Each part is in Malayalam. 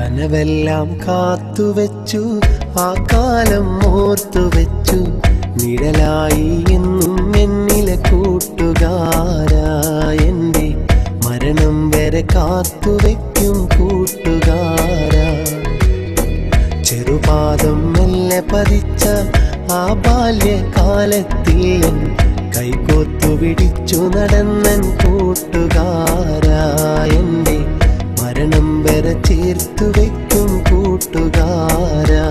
കനവെല്ലാം കാത്തുവെച്ചു, ആ കാലം ഓർത്തുവെച്ചു. നിഴലായി എന്നും എന്നിലെ കൂട്ടുകാരാ, എൻ്റെ മരണം വരെ കാത്തുവെക്കും കൂട്ടുകാരാ. ചെറുപാദം മെല്ലെ പതിച്ച ആ ബാല്യകാലത്തിൽ കൈകോർത്തു പിടിച്ചു നടന്നൻ കൂട്ടുകാരാ, എൻ്റെ മരണം വരെ ചേർത്തു വെക്കും കൂട്ടുകാരാ.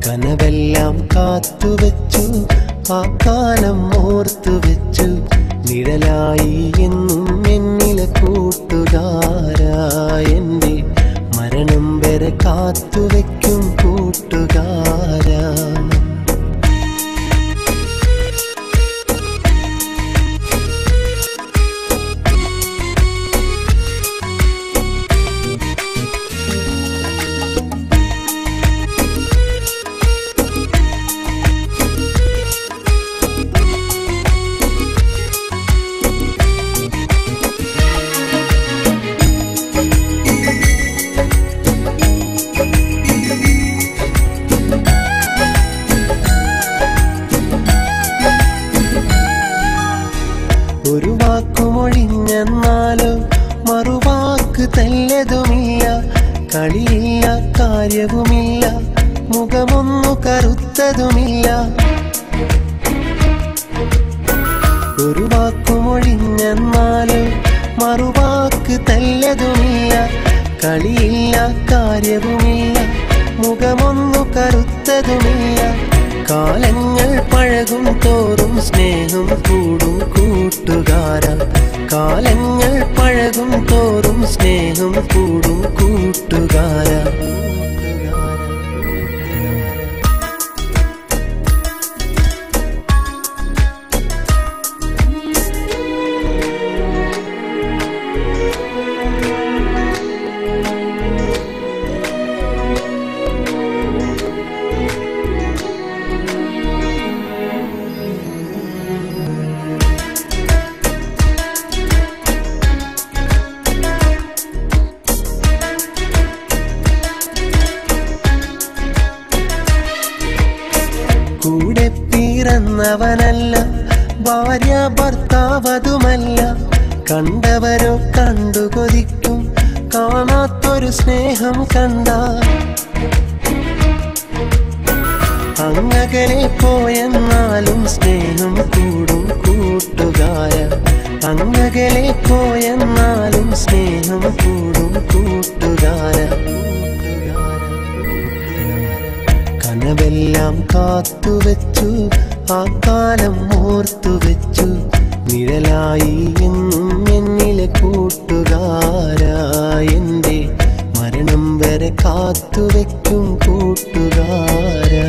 കനവെല്ലാം കാത്തുവെച്ചു, ആ കാലം ഓർത്തുവെച്ചു. നിഴലായി എന്നും എന്നിലെ കൂട്ടുകാരാ, എൻ്റെ മരണം വരെ കാത്തുവെക്കും കൂട്ടുകാരാ. ഒരു വാക്കുമൊഴിഞ്ഞെന്നാലോ മറുവാക്ക് തെല്ലതുമില്ല. കളിയില്ല, കാര്യവുമില്ല, മുഖമൊന്നു കറുത്തതുമില്ല. ഒരു വാക്കുമൊഴിഞ്ഞെന്നാലോ മറുവാക്ക് തെല്ലതുമില്ല. കളിയില്ല, കാര്യവുമില്ല, മുഖമൊന്നു കറുത്തതുമില്ല. കാലങ്ങൾ പഴകും തോറും സ്നേഹം കൂടും കൂട്ടുകാരാ. കാലങ്ങൾ പഴകും തോറും സ്നേഹം കൂടും കൂട്ടുകാരാ. കൂടെ പിറന്നവനല്ല, ഭാര്യ ഭർത്താവതുമല്ല. കണ്ടവരോ കണ്ടു കൊതിക്കും, കാണാത്തൊരു സ്നേഹം കണ്ട. അങ്ങകലെ പോയെന്നാലും സ്നേഹം കൂടും കൂട്ടുകാര. അങ്ങകലെ പോയെന്നാലും സ്നേഹം കൂടും കൂട്ടുകാര. കനവെല്ലാം കാത്തുവെച്ചു, ആ കാലം ഓർത്തുവെച്ചു. നിഴലായി എന്നും എന്നിലെ കൂട്ടുകാരാ, എൻ്റെ മരണം വരെ കാത്തുവെക്കും കൂട്ടുകാരാ.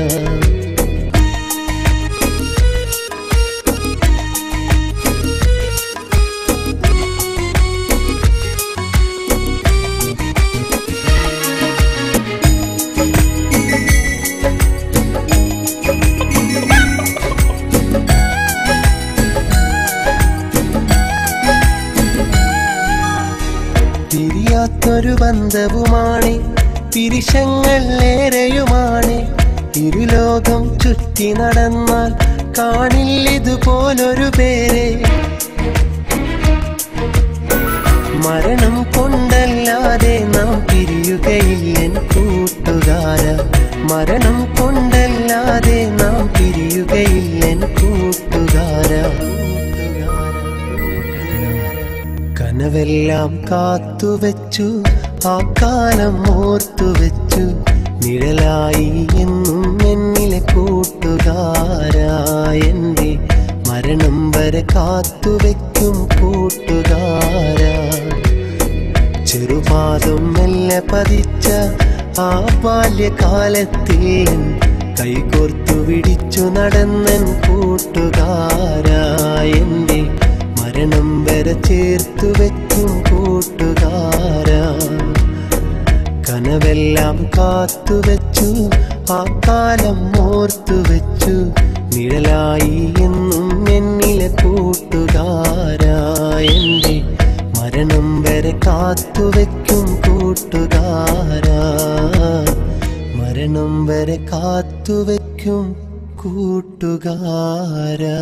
പിരിയാത്തൊരു ബന്ധവുമാണ്, പിരിശങ്ങൾ ഏറെയുമാണ്. ഇരുലോകം ചുറ്റി നടന്നാൽ കാണില്ലിതുപോലൊരു പേരെ. മരണം കൊണ്ടല്ലാതെ നാം പിരിയുകയില്ലെൻ കൂട്ടുകാര. മരണം കൊണ്ടല്ലാതെ നാം പിരിയുകയില്ലെൻ കൂട്ടുകാര. കനവെല്ലാം കാത്തുവെച്ചു, ആ കാലം ഓർത്തുവെച്ചു. നിഴലായി എന്നും എന്നിലെ കൂട്ടുകാരാ, എൻ്റെ മരണം വരെ കാത്തുവെക്കും കൂട്ടുകാരാ. ചെറുപാദം മെല്ലെ പതിച്ച ആ ബാല്യകാലത്തിൽ കൈകോർത്തു പിടിച്ചു നടന്നൻ കൂട്ടുകാരാ, എൻ്റെ മരണം വരെ ചേർത്തു വെക്കും കൂട്ടുകാരാ. കനവെല്ലാം കാത്തുവെച്ചു, ആ കാലം ഓർത്തുവെച്ചു. നിഴലായി എന്നും എന്നിലെ കൂട്ടുകാരാ, എൻ്റെ മരണം വരെ കാത്തുവെക്കും കൂട്ടുകാരാ. വരെ കാത്തുവെക്കും കൂട്ടുകാരാ.